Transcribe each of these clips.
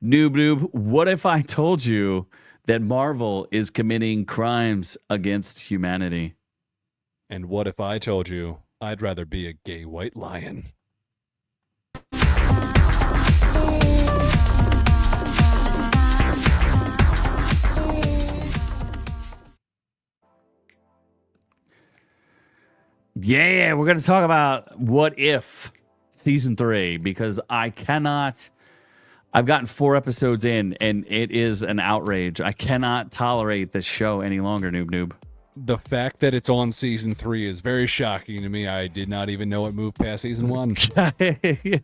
Noob, what if I told you that Marvel is committing crimes against humanity? And what if I told you I'd rather be a gay white lion? Yeah, we're going to talk about What If Season 3 because I've gotten 4 episodes in and it is an outrage. I cannot tolerate this show any longer, Noob. The fact that it's on season 3 is very shocking to me. I did not even know it moved past season 1. Yeah.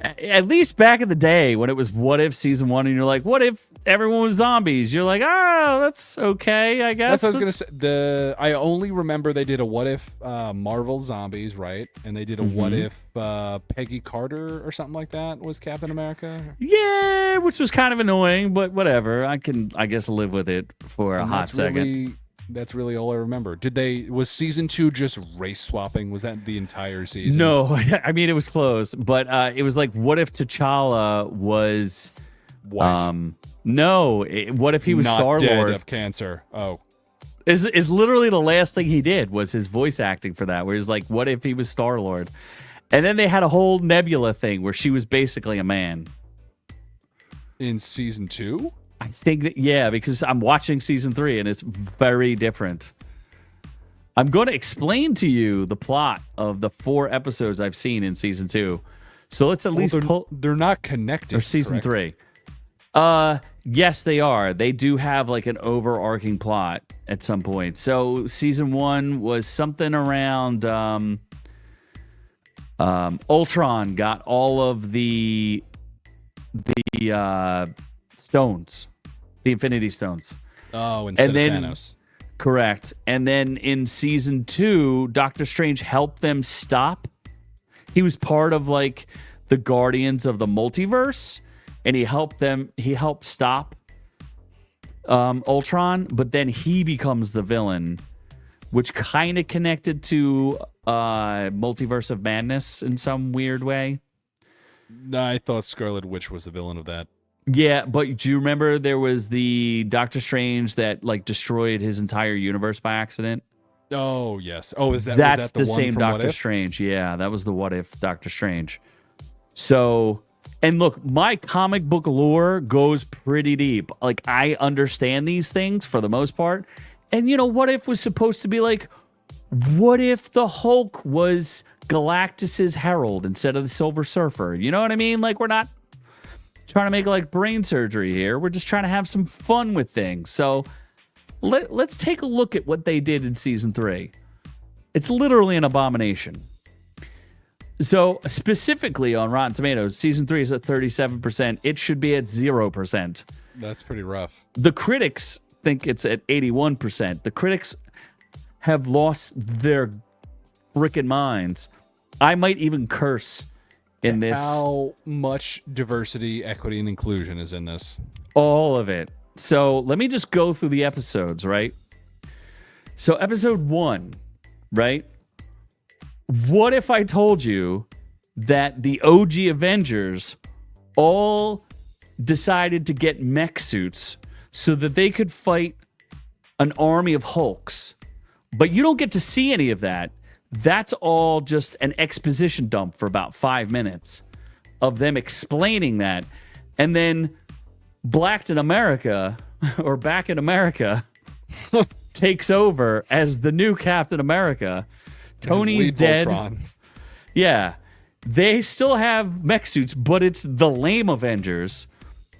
At least back in the day when it was What If Season 1 and you're like, what if everyone was zombies? You're like, oh, that's okay, I guess. That's what I was going to say. I only remember they did a What If Marvel Zombies, right? And they did a What If Peggy Carter or something like that was Captain America. Yeah, which was kind of annoying, but whatever. I guess, live with it for a hot second. That's really all I remember. Was season 2 just race swapping? Was that the entire season? No, I mean, it was close, but it was like, what if T'Challa was white? No, what if he was Star-Lord? Not dead of cancer. Oh. Is literally the last thing he did was his voice acting for that, where he's like, what if he was Star-Lord? And then they had a whole Nebula thing where she was basically a man. In season 2? I think that, yeah, because I'm watching season 3 and it's very different. I'm going to explain to you the plot of the 4 episodes I've seen in season 2. So let's at least they're not connected. Or season correct? 3. Yes, they are. They do have like an overarching plot at some point. So season 1 was something around Ultron got all of the stones, the Infinity Stones. Oh, instead of Thanos. Correct. And then in season 2, Doctor Strange helped them stop. He was part of like the Guardians of the Multiverse, and he helped stop Ultron, but then he becomes the villain, which kind of connected to Multiverse of Madness in some weird way. No, I thought Scarlet Witch was the villain of that. Yeah, but do you remember there was the Doctor Strange that like destroyed his entire universe by accident? Oh, yes. Oh, that's was that the one same from Doctor What If? Strange. Yeah, that was the What If Doctor Strange. So, and look, my comic book lore goes pretty deep. Like, I understand these things for the most part. And, you know, What If was supposed to be like, what if the Hulk was Galactus's herald instead of the Silver Surfer? You know what I mean? Like, we're not trying to make like brain surgery here. We're just trying to have some fun with things. So let's take a look at what they did in season 3. It's literally an abomination. So specifically on Rotten Tomatoes, season 3 is at 37%. It should be at 0%. That's pretty rough. The critics think it's at 81%. The critics have lost their freaking minds. I might even curse in this. How much diversity, equity, and inclusion is in this? All of it. So let me just go through the episodes, right? So episode 1, right? What if I told you that the OG Avengers all decided to get mech suits so that they could fight an army of Hulks? But you don't get to see any of that. That's all just an exposition dump for about 5 minutes of them explaining that. And then Blacked in America, or Back in America, takes over as the new Captain America. Tony's dead. Voltron. Yeah. They still have mech suits, but it's the lame Avengers.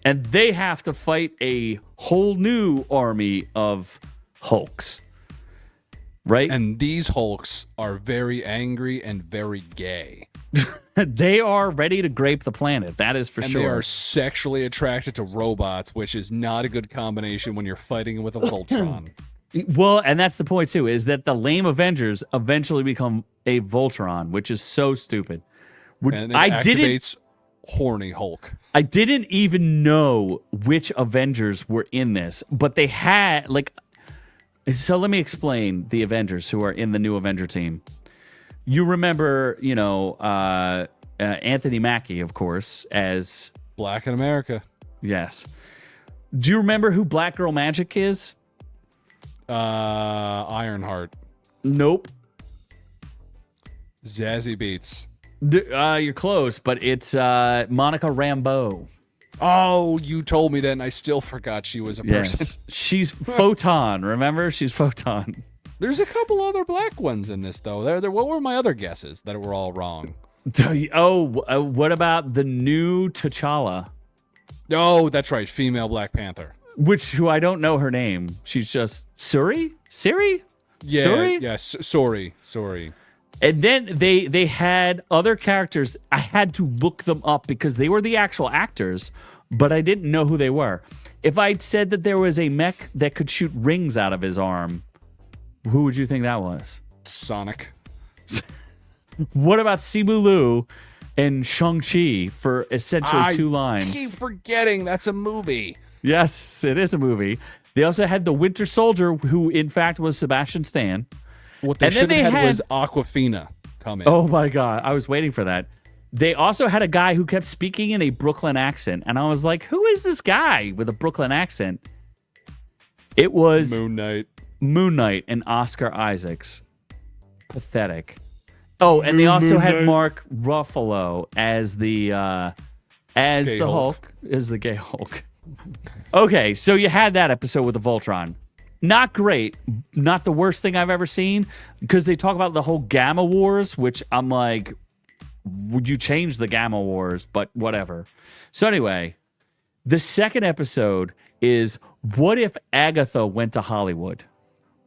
And they have to fight a whole new army of Hulks. Right? And these Hulks are very angry and very gay. They are ready to grape the planet. That is for sure. And they are sexually attracted to robots, which is not a good combination when you're fighting with a Voltron. Well, and that's the point, too, is that the lame Avengers eventually become a Voltron, which is so stupid. And it activates horny Hulk. I didn't even know which Avengers were in this, but they had, like... So let me explain the Avengers who are in the new Avenger team. You remember, Anthony Mackie, of course, as Black in America. Yes. Do you remember who Black Girl Magic is? Ironheart. Nope. Zazie Beetz. You're close, but it's Monica Rambeau. Oh, you told me that, and I still forgot she was a person. Yes. She's Photon. Remember? She's Photon. There's a couple other black ones in this, though. What were my other guesses that were all wrong? Oh, what about the new T'Challa? Oh, that's right. Female Black Panther. Who I don't know her name. She's just Suri? Yeah, Suri? yeah. Sorry. And then they had other characters. I had to look them up because they were the actual actors, but I didn't know who they were. If I'd said that there was a mech that could shoot rings out of his arm, who would you think that was? Sonic. What about Simu Liu and Shang-Chi for essentially 2 lines? I keep forgetting that's a movie. Yes, it is a movie. They also had the Winter Soldier, who in fact was Sebastian Stan. What they should have had was Aquafina come in. Oh my God, I was waiting for that. They also had a guy who kept speaking in a Brooklyn accent, and I was like, who is this guy with a Brooklyn accent? It was Moon Knight and Oscar Isaacs. Pathetic. Oh, and they also had Mark Ruffalo as the Hulk, as the gay Hulk. Okay, so you had that episode with the Voltron. Not great. Not the worst thing I've ever seen, because they talk about the whole Gamma Wars, which I'm like, would you change the Gamma Wars? But whatever. So anyway, the second episode is what if Agatha went to Hollywood,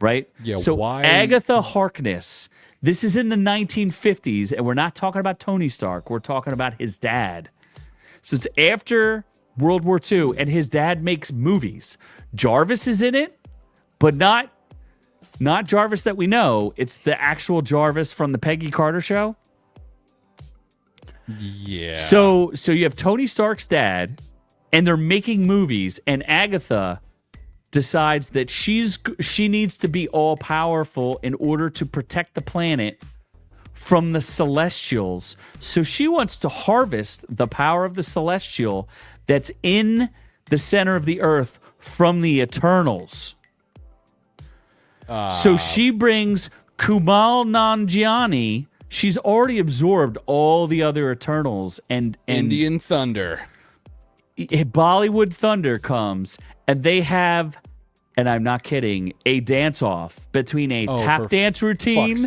right? Yeah, so why? Agatha Harkness. This is in the 1950s, and we're not talking about Tony Stark. We're talking about his dad. So it's after World War II, and his dad makes movies. Jarvis is in it, but not Jarvis that we know. It's the actual Jarvis from the Peggy Carter show. Yeah. So you have Tony Stark's dad, and they're making movies, and Agatha decides that she needs to be all powerful in order to protect the planet from the Celestials. So she wants to harvest the power of the Celestial that's in the center of the earth from the Eternals. So she brings Kumail Nanjiani. She's already absorbed all the other Eternals, and Indian Thunder. Bollywood Thunder comes, and they have, and I'm not kidding, a dance-off between a tap dance routine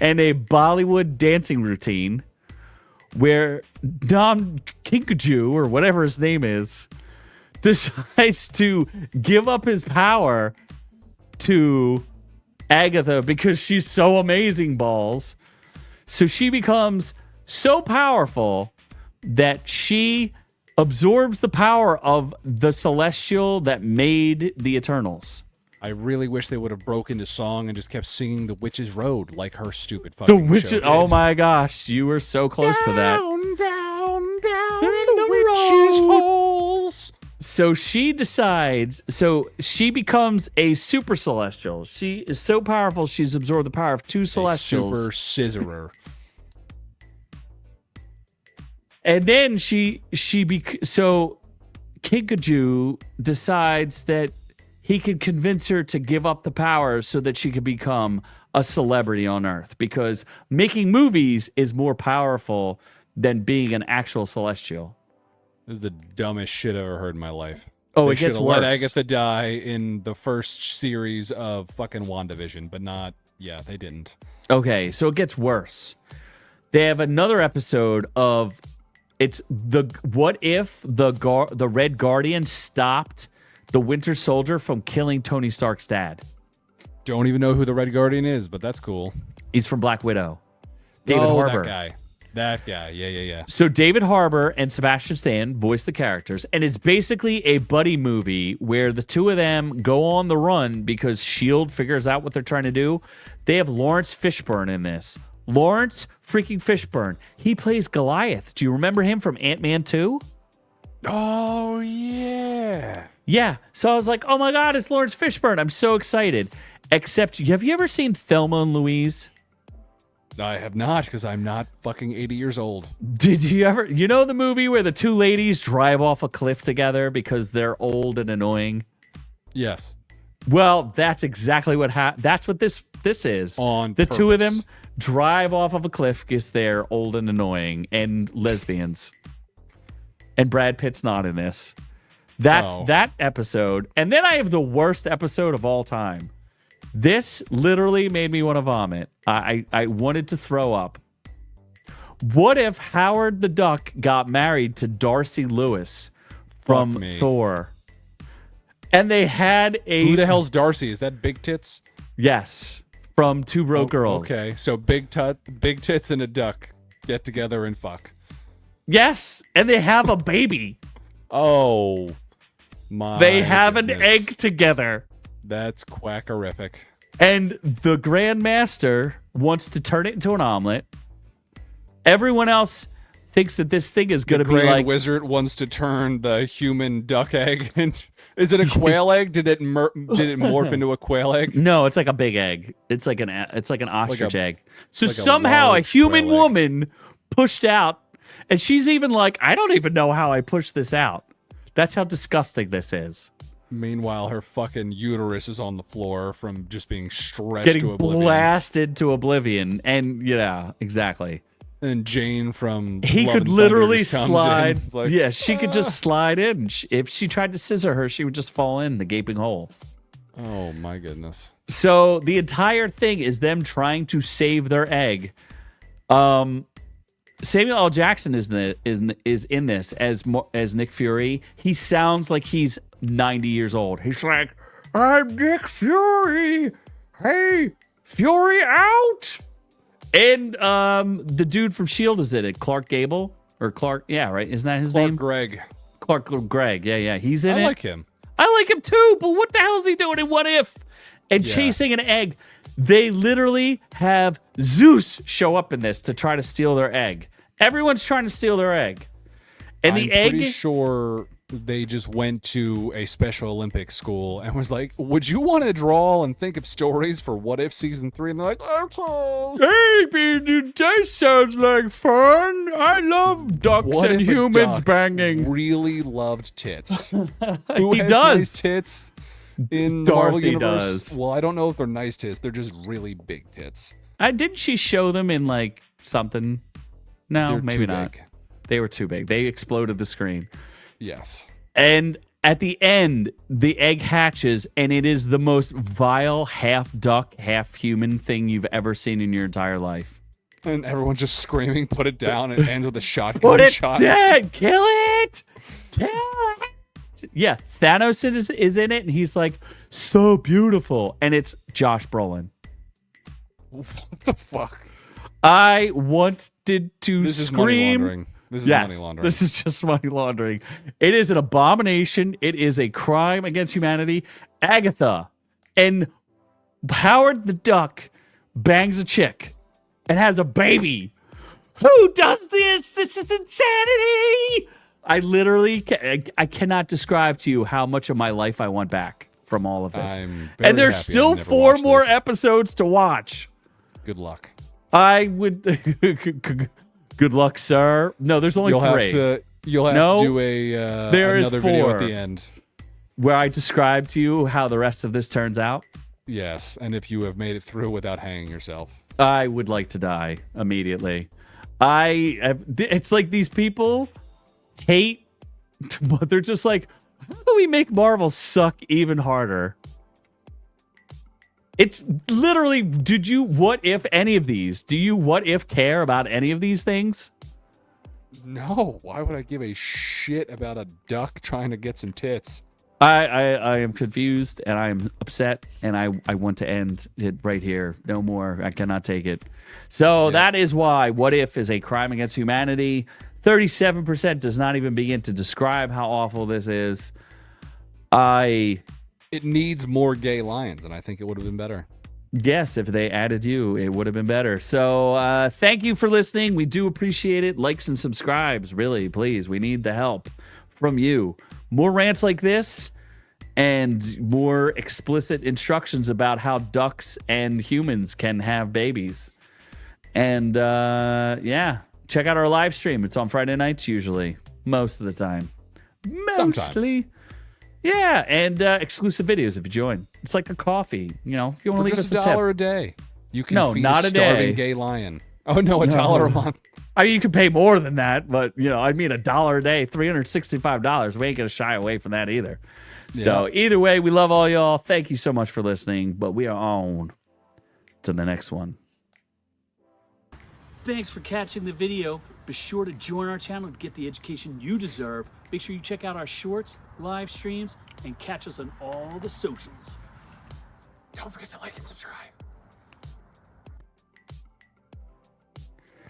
and a Bollywood dancing routine where Nam Kinkaju, or whatever his name is, decides to give up his power to Agatha because she's so amazing balls. So she becomes so powerful that she absorbs the power of the Celestial that made the Eternals. I really wish they would have broke into song and just kept singing The Witch's Road like her stupid fucking The Witches. show did. Oh my gosh, you were so close to that. Down the witch's holes. So she decides, she becomes a super celestial. She is so powerful, she's absorbed the power of 2 celestials. Super scissorer. And then so Kinkaju decides that he could convince her to give up the power so that she could become a celebrity on Earth, because making movies is more powerful than being an actual celestial. This is the dumbest shit I've ever heard in my life. Oh, They it gets should have worse. let Agatha die in the first series of fucking WandaVision, but not. Yeah, they didn't. Okay, so it gets worse. They have another episode of what if the Red Guardian stopped the Winter Soldier from killing Tony Stark's dad? Don't even know who the Red Guardian is, but that's cool. He's from Black Widow. David Harbour. That guy. Yeah. So David Harbour and Sebastian Stan voice the characters, and it's basically a buddy movie where the two of them go on the run because S.H.I.E.L.D. figures out what they're trying to do. They have Lawrence Fishburne in this. Lawrence freaking Fishburne. He plays Goliath. Do you remember him from Ant-Man 2? Oh, yeah. Yeah. So I was like, oh my God, it's Lawrence Fishburne. I'm so excited. Except, have you ever seen Thelma and Louise? I have not, because I'm not fucking 80 years old. Did you ever, you know the movie where the two ladies drive off a cliff together because they're old and annoying? Yes. Well, that's exactly what that's what this is. On the purpose. two of them drive off of a cliff because they're old and annoying and lesbians. And Brad Pitt's not in this. That's that episode. And then I have the worst episode of all time. This literally made me want to vomit. I wanted to throw up. What if Howard the Duck got married to Darcy Lewis from Thor? And they had a... Who the hell's Darcy? Is that Big Tits? Yes, from Two Broke Girls. Okay, so Big Tits and a duck get together and fuck. Yes, and they have a baby. Oh, my They have goodness. an egg together. That's quackerific. And the Grand Master wants to turn it into an omelet. Everyone else thinks that this thing is going to be Grand like... Wizard wants to turn the human duck egg into... Is it a quail egg? Did it morph into a quail egg? No, it's like a big egg. It's like an ostrich egg. So like a somehow a large human quail egg. woman pushed out, and she's even like, I don't even know how I pushed this out. That's how disgusting this is. Meanwhile, her fucking uterus is on the floor from just being stretched Getting to oblivion. blasted to oblivion. And yeah, exactly. And Jane from He Love could and literally Thunders comes slide. in, like, Yeah, she could just slide in. If she tried to scissor her, she would just fall in the gaping hole. oh my goodness. So the entire thing is them trying to save their egg. Samuel L. Jackson is in this as Nick Fury. He sounds like he's 90 years old. He's like, I'm Nick Fury. Hey, Fury out. And the dude from S.H.I.E.L.D. is in it. Clark Gable or Clark. Yeah, right. Isn't that his name? Gregg. Clark Gregg. Yeah. He's in it. I like him. I like him too, but what the hell is he doing in What If? And chasing an egg. They literally have Zeus show up in this to try to steal their egg. Everyone's trying to steal their egg. And the egg... I'm pretty sure they just went to a Special Olympics school and was like, would you want to draw and think of stories for What If Season 3? And they're like, okay. Hey, that sounds like fun. I love ducks What and if a humans duck banging. really loved tits? Who He has does. nice tits in the Marvel Darcy Universe? does. Well, I don't know if they're nice tits. They're just really big tits. Didn't she show them in like something? No, They're maybe too not. big. They were too big. They exploded the screen. Yes. And at the end, the egg hatches, and it is the most vile half duck, half human thing you've ever seen in your entire life. And everyone's just screaming, put it down. It ends with a shotgun Put it shot. dead! Kill it! Kill it! Yeah, Thanos is in it, and he's like, so beautiful. And it's Josh Brolin. What the fuck? I wanted to This is money scream. laundering. This is Yes, money laundering. this is just money laundering. It is an abomination. It is a crime against humanity. Agatha and Howard the Duck bangs a chick and has a baby. Who does this? This is insanity. I literally, I cannot describe to you how much of my life I want back from all of this. I'm very And there's happy I still never 4 watched more this. episodes to watch. Good luck. I would. Good luck, sir. No, there's only 3. You'll have to do a there is another video 4. at the end. Where I describe to you how the rest of this turns out. Yes, and if you have made it through without hanging yourself. I would like to die immediately. It's like these people hate, but they're just like, how do we make Marvel suck even harder? It's literally, did you what if any of these? Do you what if care about any of these things? No, why would I give a shit about a duck trying to get some tits? I am confused and I'm upset and I want to end it right here. No more. I cannot take it. So that is why What If is a crime against humanity. 37% does not even begin to describe how awful this is. It needs more gay lions, and I think it would have been better. Yes, if they added you, it would have been better. So thank you for listening. We do appreciate it. Likes and subscribes, really, please. We need the help from you. More rants like this and more explicit instructions about how ducks and humans can have babies. And yeah, check out our live stream. It's on Friday nights usually, most of the time. Mostly. Yeah, and exclusive videos if you join. It's like a coffee, you know. If you want to leave just us a $1 tip. a day, you can No, feed not a a starving day. gay lion. Oh no, $1 a month. I mean, you could pay more than that, but you know, I mean, $1 a day, $365. We ain't gonna shy away from that either. So either way, we love all y'all. Thank you so much for listening. But we are on to the next one. Thanks for catching the video. Be sure to join our channel to get the education you deserve. Make sure you check out our shorts, live streams, and catch us on all the socials. Don't forget to like and subscribe.